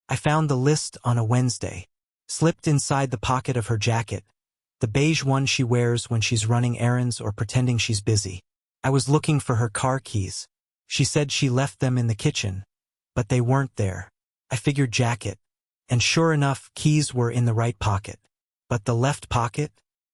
I found the list on a Wednesday, slipped inside the pocket of her jacket, the beige one she wears when she's running errands or pretending she's busy. I was looking for her car keys. She said she left them in the kitchen, but they weren't there. I figured jacket, and sure enough, keys were in the right pocket. But the left pocket?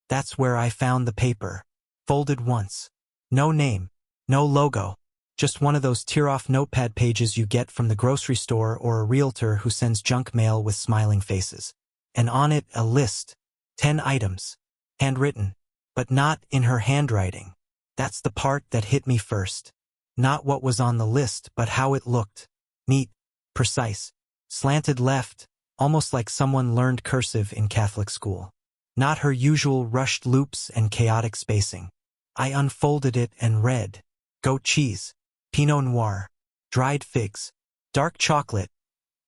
That's where I found the paper. Folded once. No name. No logo. Just one of those tear-off notepad pages you get from the grocery store or a realtor who sends junk mail with smiling faces. And on it, a list. 10 items. Handwritten. But not in her handwriting. That's the part that hit me first. Not what was on the list, but how it looked. Neat. Precise. Slanted left, almost like someone learned cursive in Catholic school. Not her usual rushed loops and chaotic spacing. I unfolded it and read. Goat cheese. Pinot Noir. Dried figs. Dark chocolate.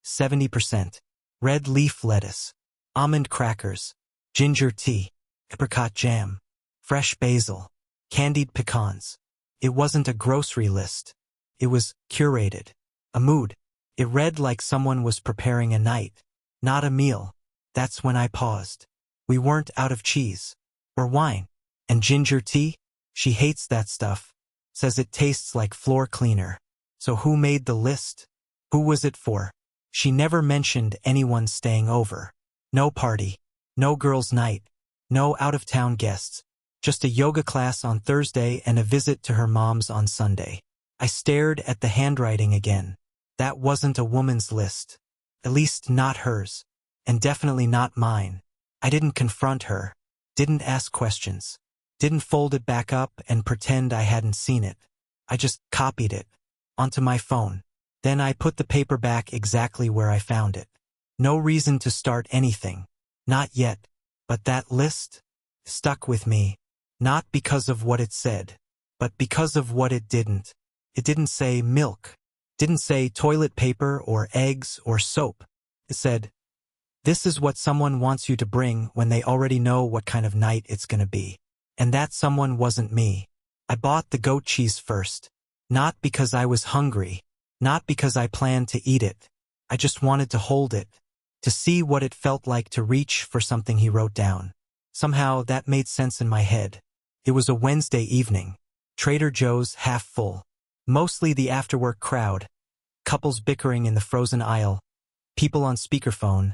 70%. Red leaf lettuce. Almond crackers. Ginger tea. Apricot jam. Fresh basil. Candied pecans. It wasn't a grocery list. It was curated. A mood. It read like someone was preparing a night, not a meal. That's when I paused. We weren't out of cheese. Or wine. And ginger tea? She hates that stuff. Says it tastes like floor cleaner. So who made the list? Who was it for? She never mentioned anyone staying over. No party. No girls' night. No out-of-town guests. Just a yoga class on Thursday and a visit to her mom's on Sunday. I stared at the handwriting again. That wasn't a woman's list. At least not hers. And definitely not mine. I didn't confront her. Didn't ask questions. Didn't fold it back up and pretend I hadn't seen it. I just copied it. Onto my phone. Then I put the paper back exactly where I found it. No reason to start anything. Not yet. But that list stuck with me. Not because of what it said, but because of what it didn't. It didn't say milk. Didn't say toilet paper or eggs or soap. It said, this is what someone wants you to bring when they already know what kind of night it's gonna be. And that someone wasn't me. I bought the goat cheese first. Not because I was hungry. Not because I planned to eat it. I just wanted to hold it. To see what it felt like to reach for something he wrote down. Somehow that made sense in my head. It was a Wednesday evening. Trader Joe's half full. Mostly the after-work crowd. Couples bickering in the frozen aisle. People on speakerphone.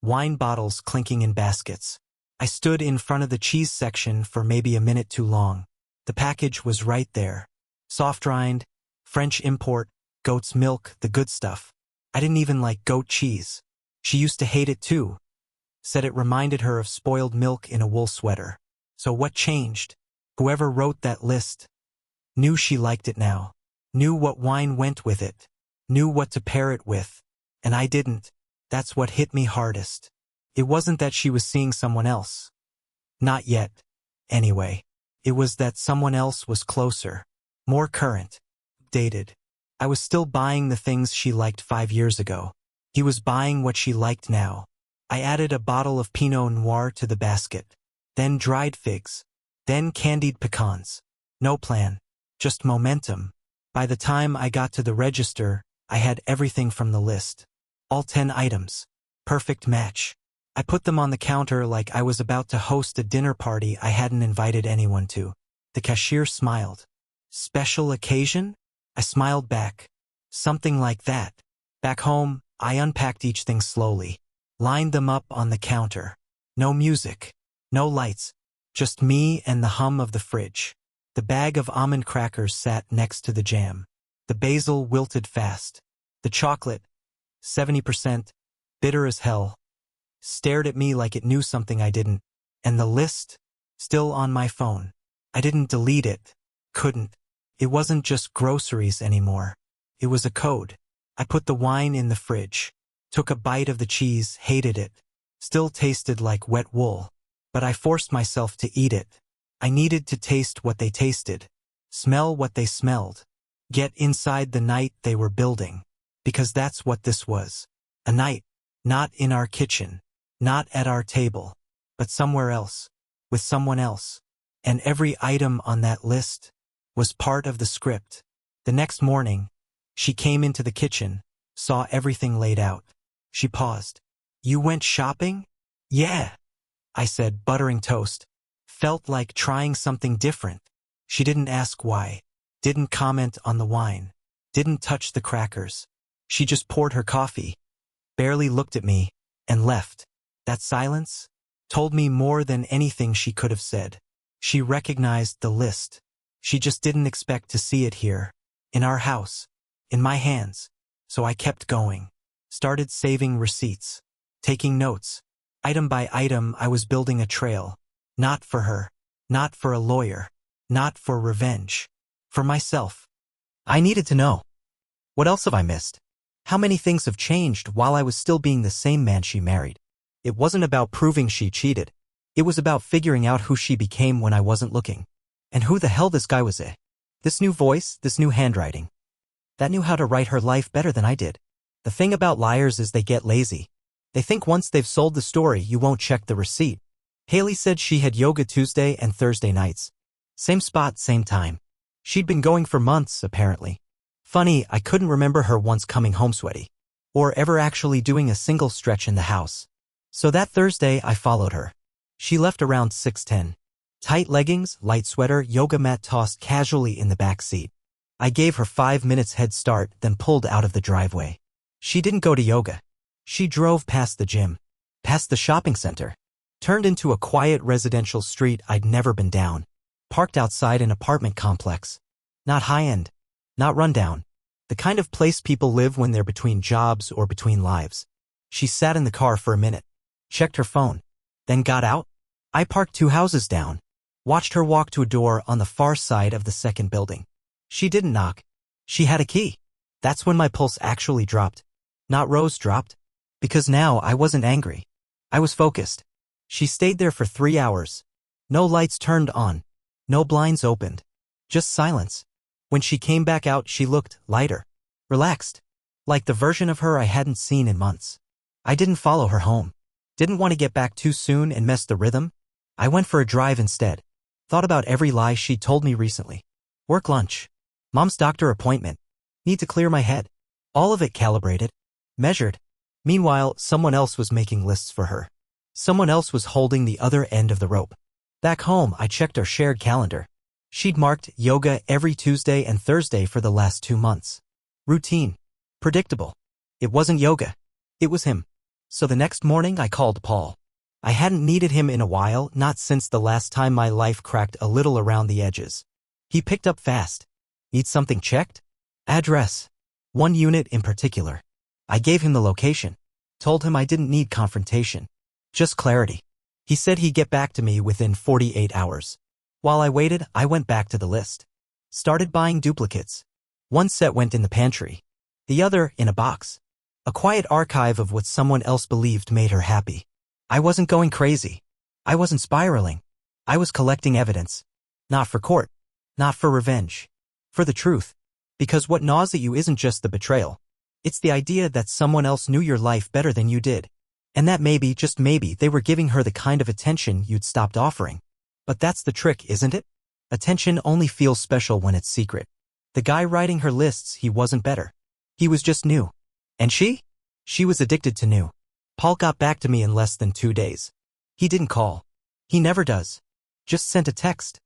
Wine bottles clinking in baskets. I stood in front of the cheese section for maybe a minute too long. The package was right there. Soft-rind, French import, goat's milk, the good stuff. I didn't even like goat cheese. She used to hate it too. Said it reminded her of spoiled milk in a wool sweater. So what changed? Whoever wrote that list knew she liked it now. Knew what wine went with it. Knew what to pair it with. And I didn't. That's what hit me hardest. It wasn't that she was seeing someone else. Not yet. Anyway. It was that someone else was closer. More current. Dated. I was still buying the things she liked 5 years ago. He was buying what she liked now. I added a bottle of Pinot Noir to the basket. Then dried figs. Then candied pecans. No plan. Just momentum. By the time I got to the register, I had everything from the list. All 10 items. Perfect match. I put them on the counter like I was about to host a dinner party I hadn't invited anyone to. The cashier smiled. Special occasion? I smiled back. Something like that. Back home, I unpacked each thing slowly. Lined them up on the counter. No music. No lights. Just me and the hum of the fridge. The bag of almond crackers sat next to the jam. The basil wilted fast. The chocolate, 70%, bitter as hell, stared at me like it knew something I didn't. And the list, still on my phone. I didn't delete it. Couldn't. It wasn't just groceries anymore. It was a code. I put the wine in the fridge. Took a bite of the cheese, hated it. Still tasted like wet wool. But I forced myself to eat it. I needed to taste what they tasted. Smell what they smelled. Get inside the night they were building. Because that's what this was. A night. Not in our kitchen. Not at our table. But somewhere else. With someone else. And every item on that list was part of the script. The next morning, she came into the kitchen, saw everything laid out. She paused. You went shopping? Yeah, I said, buttering toast. Felt like trying something different. She didn't ask why. Didn't comment on the wine. Didn't touch the crackers. She just poured her coffee, barely looked at me, and left. That silence told me more than anything she could have said. She recognized the list. She just didn't expect to see it here, in our house, in my hands. So I kept going. Started saving receipts, taking notes. Item by item, I was building a trail. Not for her. Not for a lawyer. Not for revenge. For myself. I needed to know. What else have I missed? How many things have changed while I was still being the same man she married? It wasn't about proving she cheated. It was about figuring out who she became when I wasn't looking. And who the hell this guy was. This new voice, this new handwriting. That knew how to write her life better than I did. The thing about liars is they get lazy. They think once they've sold the story, you won't check the receipt. Haley said she had yoga Tuesday and Thursday nights. Same spot, same time. She'd been going for months, apparently. Funny, I couldn't remember her once coming home sweaty. Or ever actually doing a single stretch in the house. So that Thursday, I followed her. She left around 6:10. Tight leggings, light sweater, yoga mat tossed casually in the back seat. I gave her 5 minutes head start, then pulled out of the driveway. She didn't go to yoga. She drove past the gym, past the shopping center, turned into a quiet residential street I'd never been down, parked outside an apartment complex. Not high-end, not rundown, the kind of place people live when they're between jobs or between lives. She sat in the car for a minute, checked her phone, then got out. I parked 2 houses down, watched her walk to a door on the far side of the second building. She didn't knock. She had a key. That's when my pulse actually dropped. Not rose dropped. Because now I wasn't angry. I was focused. She stayed there for 3 hours. No lights turned on. No blinds opened. Just silence. When she came back out, she looked lighter. Relaxed. Like the version of her I hadn't seen in months. I didn't follow her home. Didn't want to get back too soon and mess the rhythm. I went for a drive instead. Thought about every lie she'd told me recently. Work lunch. Mom's doctor appointment. Need to clear my head. All of it calibrated. Measured. Meanwhile, someone else was making lists for her. Someone else was holding the other end of the rope. Back home, I checked our shared calendar. She'd marked yoga every Tuesday and Thursday for the last 2 months. Routine. Predictable. It wasn't yoga. It was him. So the next morning, I called Paul. I hadn't needed him in a while, not since the last time my life cracked a little around the edges. He picked up fast. Need something checked? Address. One unit in particular. I gave him the location. Told him I didn't need confrontation. Just clarity. He said he'd get back to me within 48 hours. While I waited, I went back to the list. Started buying duplicates. One set went in the pantry. The other in a box. A quiet archive of what someone else believed made her happy. I wasn't going crazy. I wasn't spiraling. I was collecting evidence. Not for court. Not for revenge. For the truth. Because what gnaws at you isn't just the betrayal. It's the idea that someone else knew your life better than you did. And that maybe, just maybe, they were giving her the kind of attention you'd stopped offering. But that's the trick, isn't it? Attention only feels special when it's secret. The guy writing her lists, he wasn't better. He was just new. And she? She was addicted to new. Paul got back to me in less than 2 days. He didn't call. He never does. Just sent a text.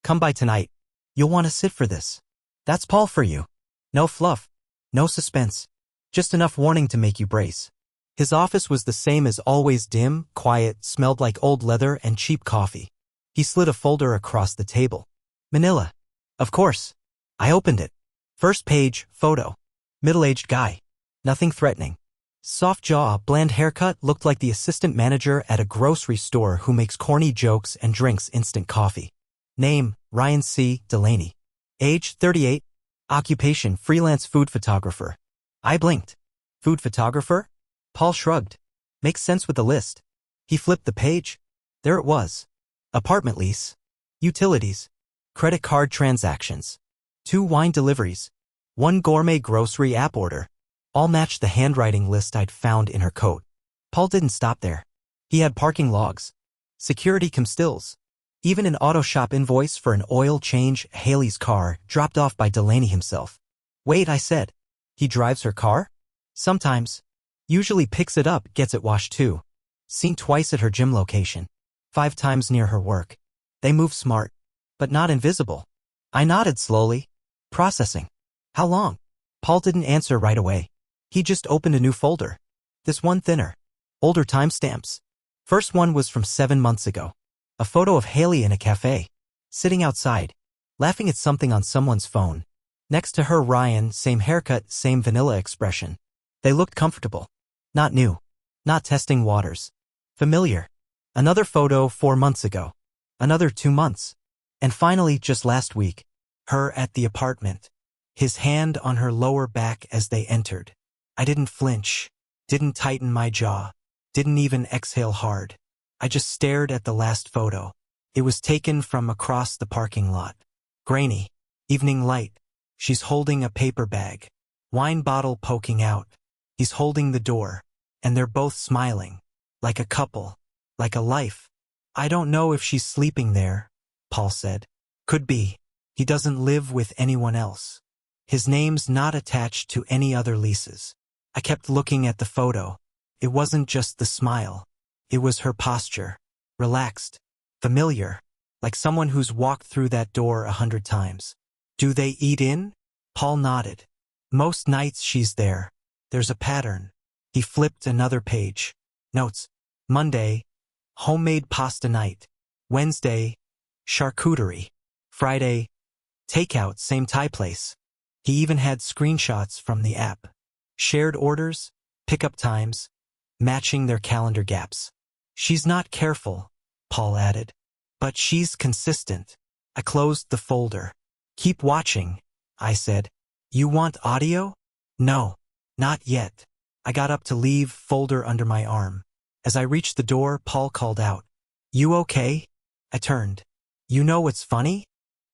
Come by tonight. You'll want to sit for this. That's Paul for you. No fluff. No suspense. Just enough warning to make you brace. His office was the same as always, dim, quiet, smelled like old leather and cheap coffee. He slid a folder across the table. Manila. Of course. I opened it. First page, photo. Middle-aged guy. Nothing threatening. Soft jaw, bland haircut, looked like the assistant manager at a grocery store who makes corny jokes and drinks instant coffee. Name, Ryan C. Delaney. Age, 38. Occupation, freelance food photographer. I blinked. Food photographer? Paul shrugged. Makes sense with the list. He flipped the page. There it was. Apartment lease. Utilities. Credit card transactions. 2 wine deliveries. 1 gourmet grocery app order. All matched the handwriting list I'd found in her coat. Paul didn't stop there. He had parking logs. Security stills. Even an auto shop invoice for an oil change, Haley's car, dropped off by Delaney himself. Wait, I said. He drives her car? Sometimes. Usually picks it up, gets it washed too. Seen twice at her gym location. 5 times near her work. They move smart, but not invisible. I nodded slowly. Processing. How long? Paul didn't answer right away. He just opened a new folder. This one thinner. Older timestamps. First one was from 7 months ago. A photo of Haley in a cafe. Sitting outside. Laughing at something on someone's phone. Next to her Ryan, same haircut, same vanilla expression. They looked comfortable. Not new. Not testing waters. Familiar. Another photo 4 months ago. Another 2 months. And finally, just last week, her at the apartment. His hand on her lower back as they entered. I didn't flinch. Didn't tighten my jaw. Didn't even exhale hard. I just stared at the last photo. It was taken from across the parking lot. Grainy. Evening light. She's holding a paper bag. Wine bottle poking out. He's holding the door. And they're both smiling. Like a couple. Like a life. I don't know if she's sleeping there, Paul said. Could be. He doesn't live with anyone else. His name's not attached to any other leases. I kept looking at the photo. It wasn't just the smile. It was her posture. Relaxed. Familiar. Like someone who's walked through that door 100 times. Do they eat in? Paul nodded. Most nights she's there. There's a pattern. He flipped another page. Notes. Monday, homemade pasta night. Wednesday, charcuterie. Friday, takeout, same Thai place. He even had screenshots from the app. Shared orders, pickup times, matching their calendar gaps. She's not careful, Paul added. But she's consistent. I closed the folder. Keep watching, I said. You want audio? No, not yet. I got up to leave, folder under my arm. As I reached the door, Paul called out. You okay? I turned. You know what's funny?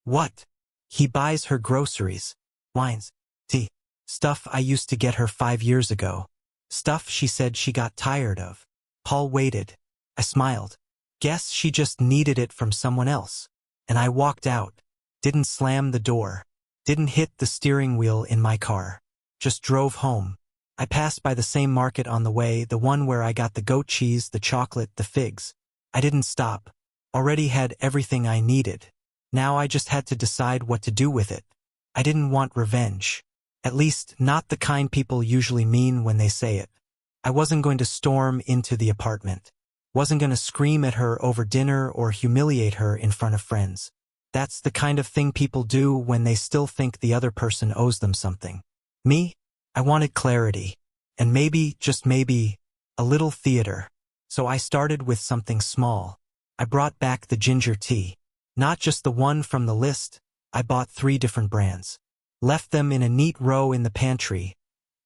What? He buys her groceries. Wines. Tea. Stuff I used to get her 5 years ago. Stuff she said she got tired of. Paul waited. I smiled. Guess she just needed it from someone else. And I walked out. Didn't slam the door. Didn't hit the steering wheel in my car. Just drove home. I passed by the same market on the way, the one where I got the goat cheese, the chocolate, the figs. I didn't stop. Already had everything I needed. Now I just had to decide what to do with it. I didn't want revenge. At least, not the kind people usually mean when they say it. I wasn't going to storm into the apartment. Wasn't going to scream at her over dinner or humiliate her in front of friends. That's the kind of thing people do when they still think the other person owes them something. Me? I wanted clarity. And maybe, just maybe, a little theater. So I started with something small. I brought back the ginger tea. Not just the one from the list. I bought 3 different brands. Left them in a neat row in the pantry,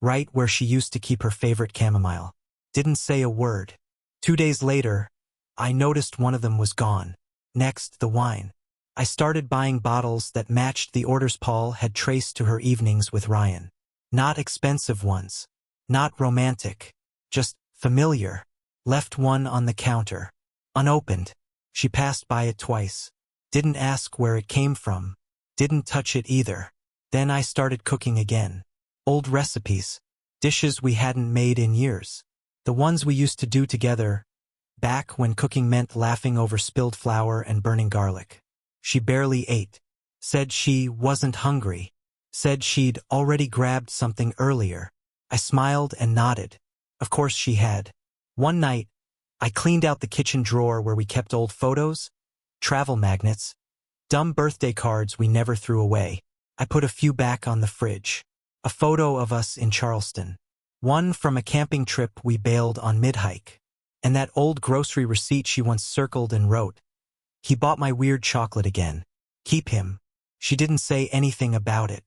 right where she used to keep her favorite chamomile. Didn't say a word. 2 days later, I noticed one of them was gone. Next, the wine. I started buying bottles that matched the orders Paul had traced to her evenings with Ryan. Not expensive ones. Not romantic. Just familiar. Left one on the counter. Unopened. She passed by it twice. Didn't ask where it came from. Didn't touch it either. Then I started cooking again. Old recipes. Dishes we hadn't made in years. The ones we used to do together, back when cooking meant laughing over spilled flour and burning garlic. She barely ate. Said she wasn't hungry. Said she'd already grabbed something earlier. I smiled and nodded. Of course she had. One night, I cleaned out the kitchen drawer where we kept old photos, travel magnets, dumb birthday cards we never threw away. I put a few back on the fridge. A photo of us in Charleston. One from a camping trip we bailed on mid-hike. And that old grocery receipt she once circled and wrote. He bought my weird chocolate again. Keep him. She didn't say anything about it.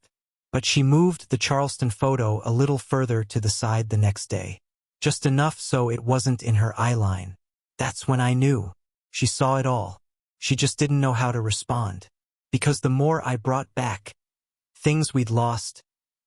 But she moved the Charleston photo a little further to the side the next day. Just enough so it wasn't in her eyeline. That's when I knew. She saw it all. She just didn't know how to respond. Because the more I brought back, things we'd lost,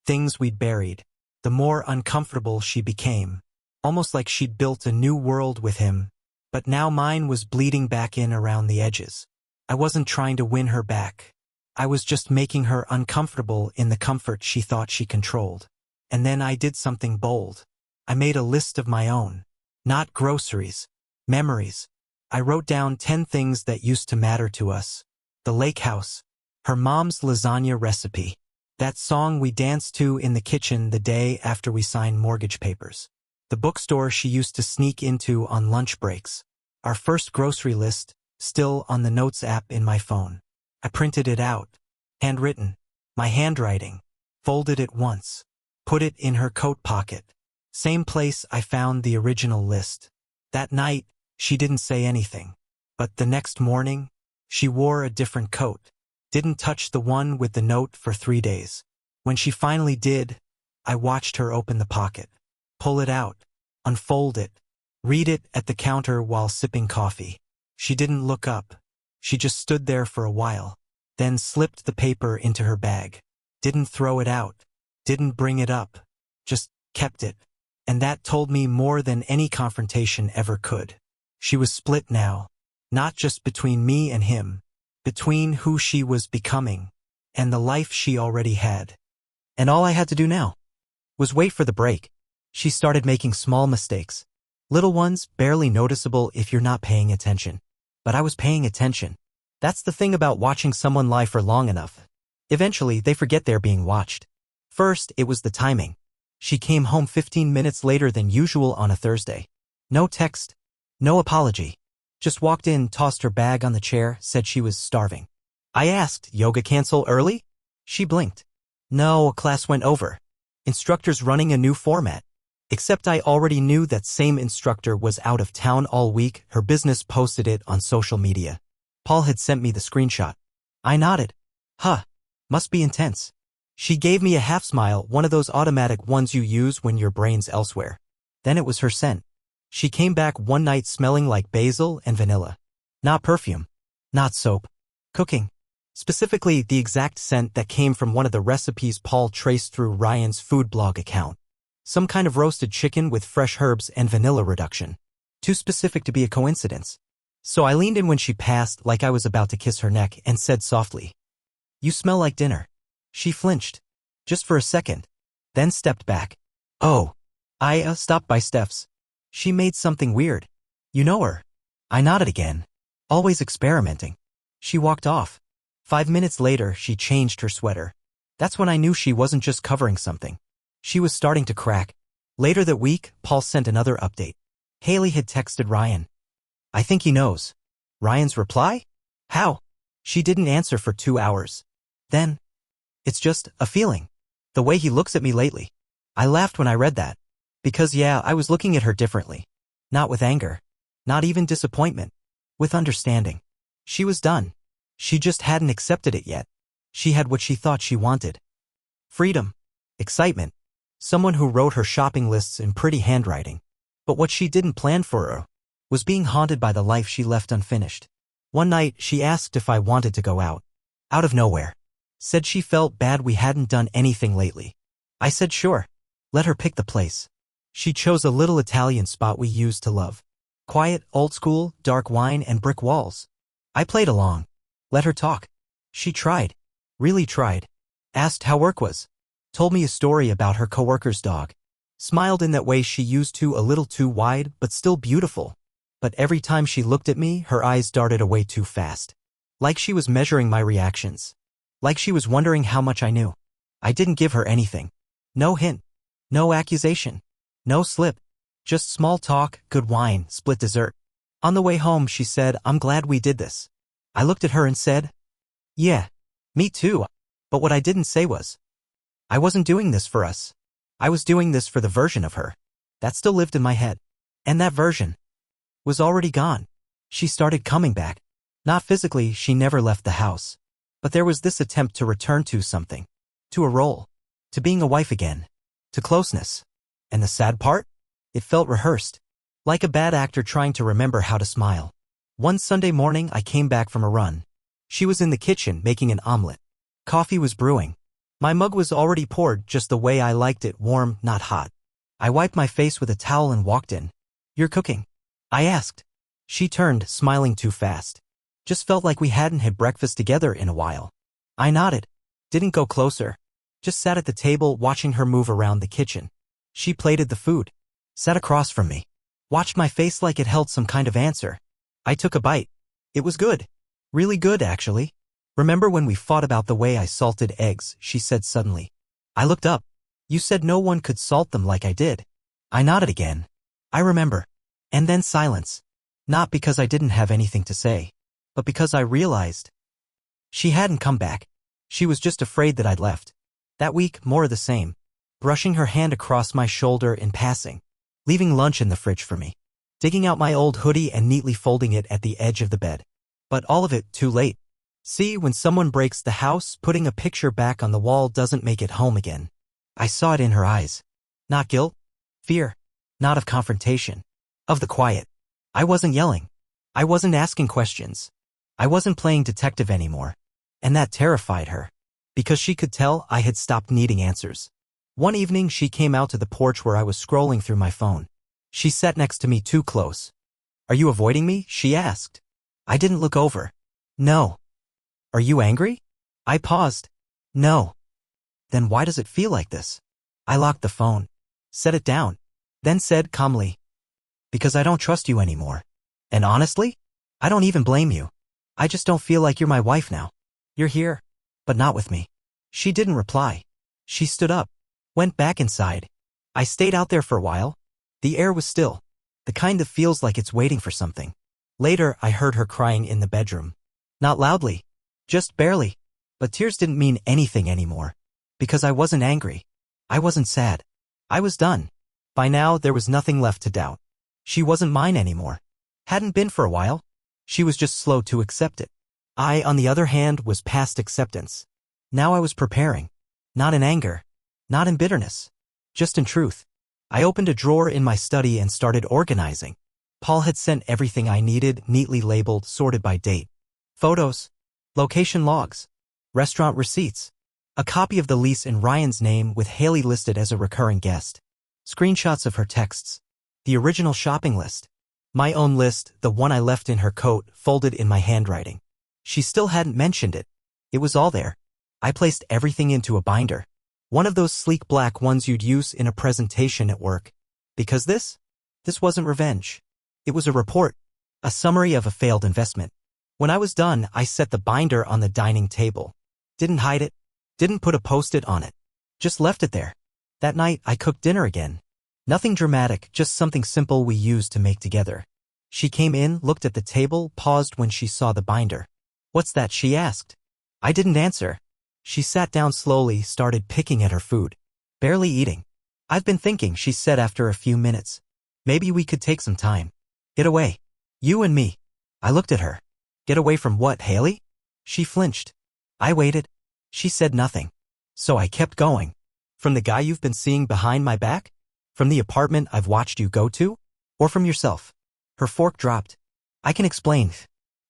things we'd buried, the more uncomfortable she became. Almost like she'd built a new world with him. But now mine was bleeding back in around the edges. I wasn't trying to win her back. I was just making her uncomfortable in the comfort she thought she controlled. And then I did something bold. I made a list of my own. Not groceries. Memories. I wrote down 10 things that used to matter to us. The lake house. Her mom's lasagna recipe. That song we danced to in the kitchen the day after we signed mortgage papers. The bookstore she used to sneak into on lunch breaks. Our first grocery list, still on the Notes app in my phone. I printed it out. Handwritten. My handwriting. Folded it once. Put it in her coat pocket. Same place I found the original list. That night, she didn't say anything. But the next morning, she wore a different coat. Didn't touch the one with the note for 3 days. When she finally did, I watched her open the pocket. Pull it out. Unfold it. Read it at the counter while sipping coffee. She didn't look up. She just stood there for a while. Then slipped the paper into her bag. Didn't throw it out. Didn't bring it up. Just kept it. And that told me more than any confrontation ever could. She was split now. Not just between me and him. Between who she was becoming and the life she already had. And all I had to do now was wait for the break. She started making small mistakes. Little ones, barely noticeable if you're not paying attention. But I was paying attention. That's the thing about watching someone lie for long enough. Eventually, they forget they're being watched. First, it was the timing. She came home 15 minutes later than usual on a Thursday. No text. No apology. Just walked in, tossed her bag on the chair, said she was starving. I asked, yoga cancel early? She blinked. No, class went over. Instructor's running a new format. Except I already knew that same instructor was out of town all week. Her business posted it on social media. Paul had sent me the screenshot. I nodded. Huh. Must be intense. She gave me a half smile, one of those automatic ones you use when your brain's elsewhere. Then it was her scent. She came back one night smelling like basil and vanilla. Not perfume. Not soap. Cooking. Specifically, the exact scent that came from one of the recipes Paul traced through Ryan's food blog account. Some kind of roasted chicken with fresh herbs and vanilla reduction. Too specific to be a coincidence. So I leaned in when she passed like I was about to kiss her neck and said softly, "You smell like dinner." She flinched. Just for a second. Then stepped back. Oh. I stopped by Steph's. She made something weird. You know her? I nodded again. Always experimenting. She walked off. 5 minutes later, she changed her sweater. That's when I knew she wasn't just covering something. She was starting to crack. Later that week, Paul sent another update. Haley had texted Ryan. I think he knows. Ryan's reply? How? She didn't answer for 2 hours. Then, it's just a feeling. The way he looks at me lately. I laughed when I read that. Because yeah, I was looking at her differently. Not with anger. Not even disappointment. With understanding. She was done. She just hadn't accepted it yet. She had what she thought she wanted. Freedom. Excitement. Someone who wrote her shopping lists in pretty handwriting. But what she didn't plan for her was being haunted by the life she left unfinished. One night, she asked if I wanted to go out. Out of nowhere. Said she felt bad we hadn't done anything lately. I said sure. Let her pick the place. She chose a little Italian spot we used to love. Quiet, old school, dark wine and brick walls. I played along. Let her talk. She tried. Really tried. Asked how work was. Told me a story about her coworker's dog. Smiled in that way she used to, a little too wide, but still beautiful. But every time she looked at me, her eyes darted away too fast. Like she was measuring my reactions. Like she was wondering how much I knew. I didn't give her anything. No hint. No accusation. No slip. Just small talk, good wine, split dessert. On the way home, she said, I'm glad we did this. I looked at her and said, yeah, me too. But what I didn't say was, I wasn't doing this for us. I was doing this for the version of her that still lived in my head. And that version was already gone. She started coming back. Not physically, she never left the house. But there was this attempt to return to something. To a role. To being a wife again. To closeness. And the sad part? It felt rehearsed. Like a bad actor trying to remember how to smile. One Sunday morning, I came back from a run. She was in the kitchen making an omelet. Coffee was brewing. My mug was already poured just the way I liked it, warm, not hot. I wiped my face with a towel and walked in. You're cooking? I asked. She turned, smiling too fast. Just felt like we hadn't had breakfast together in a while. I nodded. Didn't go closer. Just sat at the table watching her move around the kitchen. She plated the food. Sat across from me. Watched my face like it held some kind of answer. I took a bite. It was good. Really good, actually. Remember when we fought about the way I salted eggs, she said suddenly. I looked up. You said no one could salt them like I did. I nodded again. I remember. And then silence. Not because I didn't have anything to say, but because I realized. She hadn't come back. She was just afraid that I'd left. That week, more of the same. Brushing her hand across my shoulder in passing. Leaving lunch in the fridge for me. Digging out my old hoodie and neatly folding it at the edge of the bed. But all of it too late. See, when someone breaks the house, putting a picture back on the wall doesn't make it home again. I saw it in her eyes. Not guilt. Fear. Not of confrontation. Of the quiet. I wasn't yelling. I wasn't asking questions. I wasn't playing detective anymore. And that terrified her. Because she could tell I had stopped needing answers. One evening she came out to the porch where I was scrolling through my phone. She sat next to me too close. Are you avoiding me? She asked. I didn't look over. No. Are you angry? I paused. No. Then why does it feel like this? I locked the phone. Set it down. Then said calmly. Because I don't trust you anymore. And honestly, I don't even blame you. I just don't feel like you're my wife now. You're here, but not with me. She didn't reply. She stood up. Went back inside. I stayed out there for a while. The air was still. The kind that feels like it's waiting for something. Later, I heard her crying in the bedroom. Not loudly. Just barely. But tears didn't mean anything anymore. Because I wasn't angry. I wasn't sad. I was done. By now, there was nothing left to doubt. She wasn't mine anymore. Hadn't been for a while. She was just slow to accept it. I, on the other hand, was past acceptance. Now I was preparing. Not in anger. Not in bitterness. Just in truth. I opened a drawer in my study and started organizing. Paul had sent everything I needed, neatly labeled, sorted by date. Photos. Location logs. Restaurant receipts. A copy of the lease in Ryan's name with Haley listed as a recurring guest. Screenshots of her texts. The original shopping list. My own list, the one I left in her coat, folded in my handwriting. She still hadn't mentioned it. It was all there. I placed everything into a binder. One of those sleek black ones you'd use in a presentation at work. Because this wasn't revenge. It was a report. A summary of a failed investment. When I was done, I set the binder on the dining table. Didn't hide it. Didn't put a post-it on it. Just left it there. That night, I cooked dinner again. Nothing dramatic, just something simple we used to make together. She came in, looked at the table, paused when she saw the binder. What's that? She asked. I didn't answer. She sat down slowly, started picking at her food. Barely eating. I've been thinking, she said after a few minutes. Maybe we could take some time. Get away. You and me. I looked at her. Get away from what, Haley? She flinched. I waited. She said nothing. So I kept going. From the guy you've been seeing behind my back? From the apartment I've watched you go to? Or from yourself? Her fork dropped. I can explain.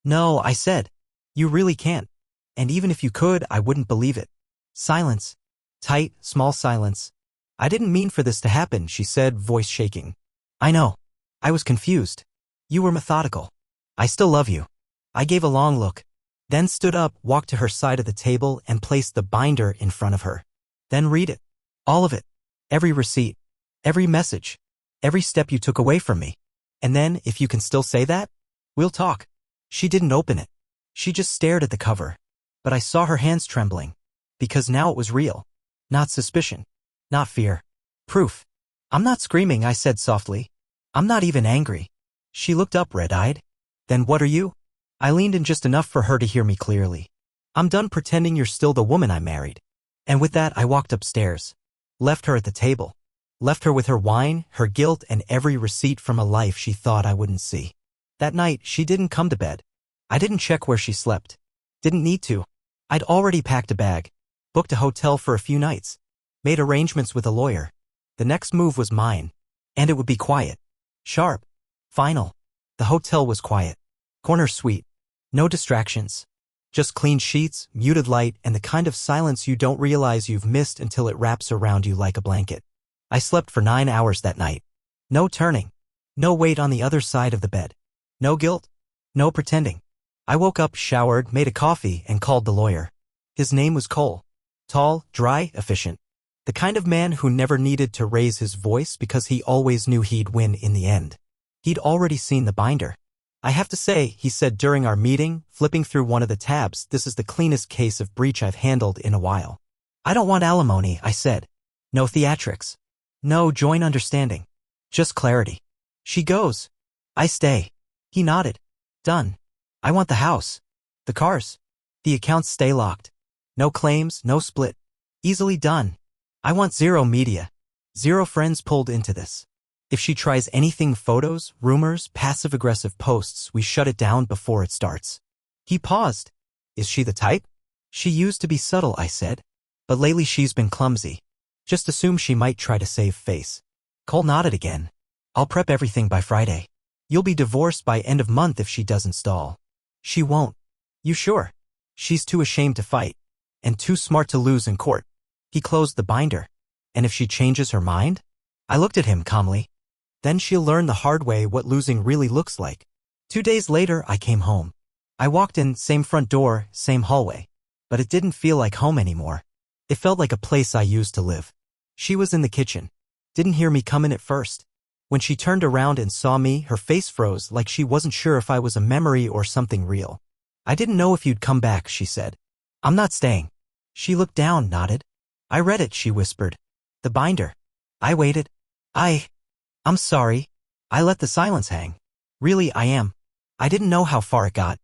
No, I said. You really can't. And even if you could, I wouldn't believe it. Silence. Tight, small silence. I didn't mean for this to happen, she said, voice shaking. I know. I was confused. You were methodical. I still love you. I gave a long look. Then stood up, walked to her side of the table, and placed the binder in front of her. Then read it. All of it. Every receipt. Every message. Every step you took away from me. And then, if you can still say that, we'll talk. She didn't open it. She just stared at the cover. But I saw her hands trembling. Because now it was real. Not suspicion. Not fear. Proof. I'm not screaming, I said softly. I'm not even angry. She looked up red-eyed. Then what are you? I leaned in just enough for her to hear me clearly. I'm done pretending you're still the woman I married. And with that, I walked upstairs. Left her at the table. Left her with her wine, her guilt, and every receipt from a life she thought I wouldn't see. That night, she didn't come to bed. I didn't check where she slept. Didn't need to. I'd already packed a bag. Booked a hotel for a few nights. Made arrangements with a lawyer. The next move was mine. And it would be quiet. Sharp. Final. The hotel was quiet. Corner suite. No distractions. Just clean sheets, muted light, and the kind of silence you don't realize you've missed until it wraps around you like a blanket. I slept for 9 hours that night. No turning. No weight on the other side of the bed. No guilt. No pretending. I woke up, showered, made a coffee, and called the lawyer. His name was Cole. Tall, dry, efficient. The kind of man who never needed to raise his voice because he always knew he'd win in the end. He'd already seen the binder. I have to say, he said during our meeting, flipping through one of the tabs, this is the cleanest case of breach I've handled in a while. I don't want alimony, I said. No theatrics. No joint understanding. Just clarity. She goes. I stay. He nodded. Done. I want the house. The cars. The accounts stay locked. No claims, no split. Easily done. I want zero media. Zero friends pulled into this. If she tries anything, photos, rumors, passive-aggressive posts, we shut it down before it starts. He paused. Is she the type? She used to be subtle, I said. But lately she's been clumsy. Just assume she might try to save face. Cole nodded again. I'll prep everything by Friday. You'll be divorced by end of month if she doesn't stall. She won't. You sure? She's too ashamed to fight. And too smart to lose in court. He closed the binder. And if she changes her mind? I looked at him calmly. Then she'll learn the hard way what losing really looks like. 2 days later, I came home. I walked in, same front door, same hallway. But it didn't feel like home anymore. It felt like a place I used to live. She was in the kitchen. Didn't hear me come in at first. When she turned around and saw me, her face froze like she wasn't sure if I was a memory or something real. I didn't know if you'd come back, she said. I'm not staying. She looked down, nodded. I read it, she whispered. The binder. I waited. I'm sorry. I let the silence hang. Really, I am. I didn't know how far it got.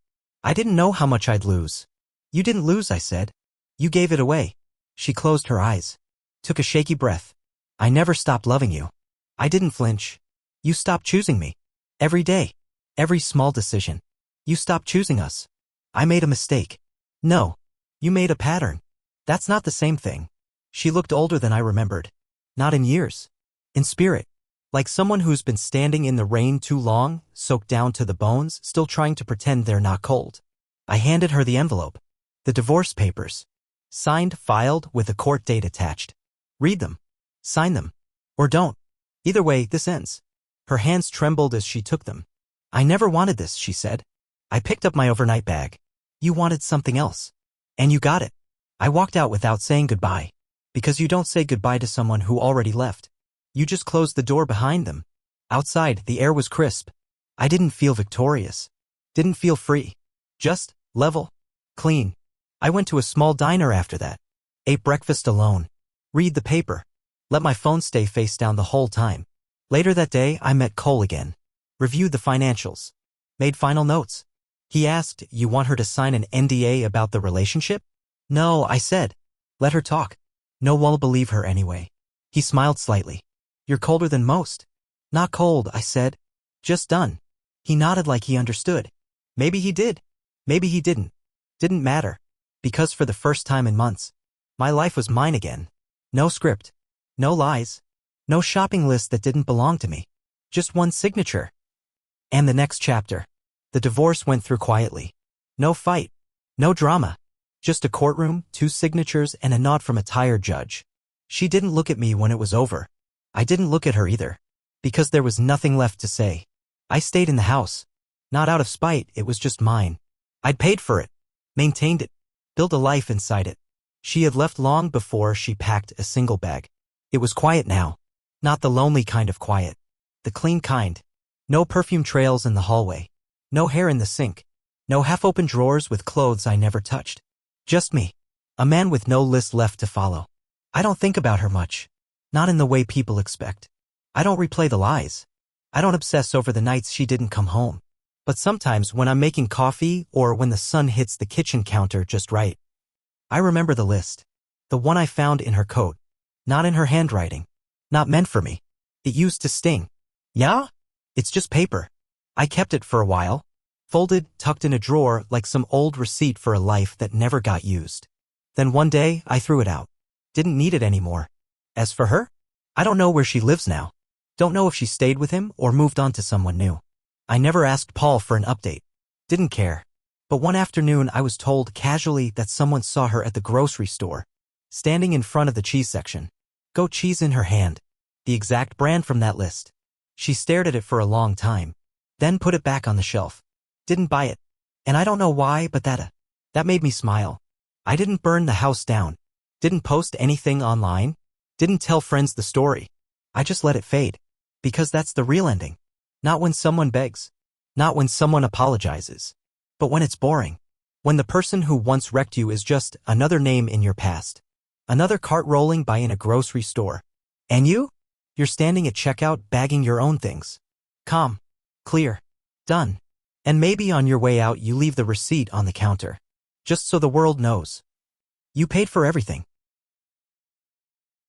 I didn't know how much I'd lose. You didn't lose, I said. You gave it away. She closed her eyes. Took a shaky breath. I never stopped loving you. I didn't flinch. You stopped choosing me. Every day. Every small decision. You stopped choosing us. I made a mistake. No. You made a pattern. That's not the same thing. She looked older than I remembered. Not in years. In spirit. Like someone who's been standing in the rain too long, soaked down to the bones, still trying to pretend they're not cold. I handed her the envelope. The divorce papers. Signed, filed, with a court date attached. Read them. Sign them. Or don't. Either way, this ends. Her hands trembled as she took them. I never wanted this, she said. I picked up my overnight bag. You wanted something else. And you got it. I walked out without saying goodbye. Because you don't say goodbye to someone who already left. You just closed the door behind them. Outside, the air was crisp. I didn't feel victorious. Didn't feel free. Just level. Clean. I went to a small diner after that. Ate breakfast alone. Read the paper. Let my phone stay face down the whole time. Later that day, I met Cole again. Reviewed the financials. Made final notes. He asked, you want her to sign an NDA about the relationship? No, I said. Let her talk. No one will believe her anyway. He smiled slightly. You're colder than most. Not cold, I said. Just done. He nodded like he understood. Maybe he did. Maybe he didn't. Didn't matter. Because for the first time in months, my life was mine again. No script. No lies. No shopping list that didn't belong to me. Just one signature. And the next chapter. The divorce went through quietly. No fight. No drama. Just a courtroom, 2 signatures, and a nod from a tired judge. She didn't look at me when it was over. I didn't look at her either. Because there was nothing left to say. I stayed in the house. Not out of spite, it was just mine. I'd paid for it. Maintained it. Built a life inside it. She had left long before she packed a single bag. It was quiet now. Not the lonely kind of quiet. The clean kind. No perfume trails in the hallway. No hair in the sink. No half-open drawers with clothes I never touched. Just me. A man with no list left to follow. I don't think about her much. Not in the way people expect. I don't replay the lies. I don't obsess over the nights she didn't come home. But sometimes when I'm making coffee or when the sun hits the kitchen counter just right, I remember the list. The one I found in her coat. Not in her handwriting. Not meant for me. It used to sting. Yeah? It's just paper. I kept it for a while. Folded, tucked in a drawer like some old receipt for a life that never got used. Then one day, I threw it out. Didn't need it anymore. As for her? I don't know where she lives now. Don't know if she stayed with him or moved on to someone new. I never asked Paul for an update. Didn't care. But one afternoon I was told casually that someone saw her at the grocery store, standing in front of the cheese section. Goat cheese in her hand. The exact brand from that list. She stared at it for a long time. Then put it back on the shelf. Didn't buy it. And I don't know why, but that made me smile. I didn't burn the house down. Didn't post anything online. Didn't tell friends the story. I just let it fade. Because that's the real ending. Not when someone begs. Not when someone apologizes. But when it's boring. When the person who once wrecked you is just another name in your past. Another cart rolling by in a grocery store. And you? You're standing at checkout bagging your own things. Calm. Clear. Done. And maybe on your way out you leave the receipt on the counter. Just so the world knows. You paid for everything.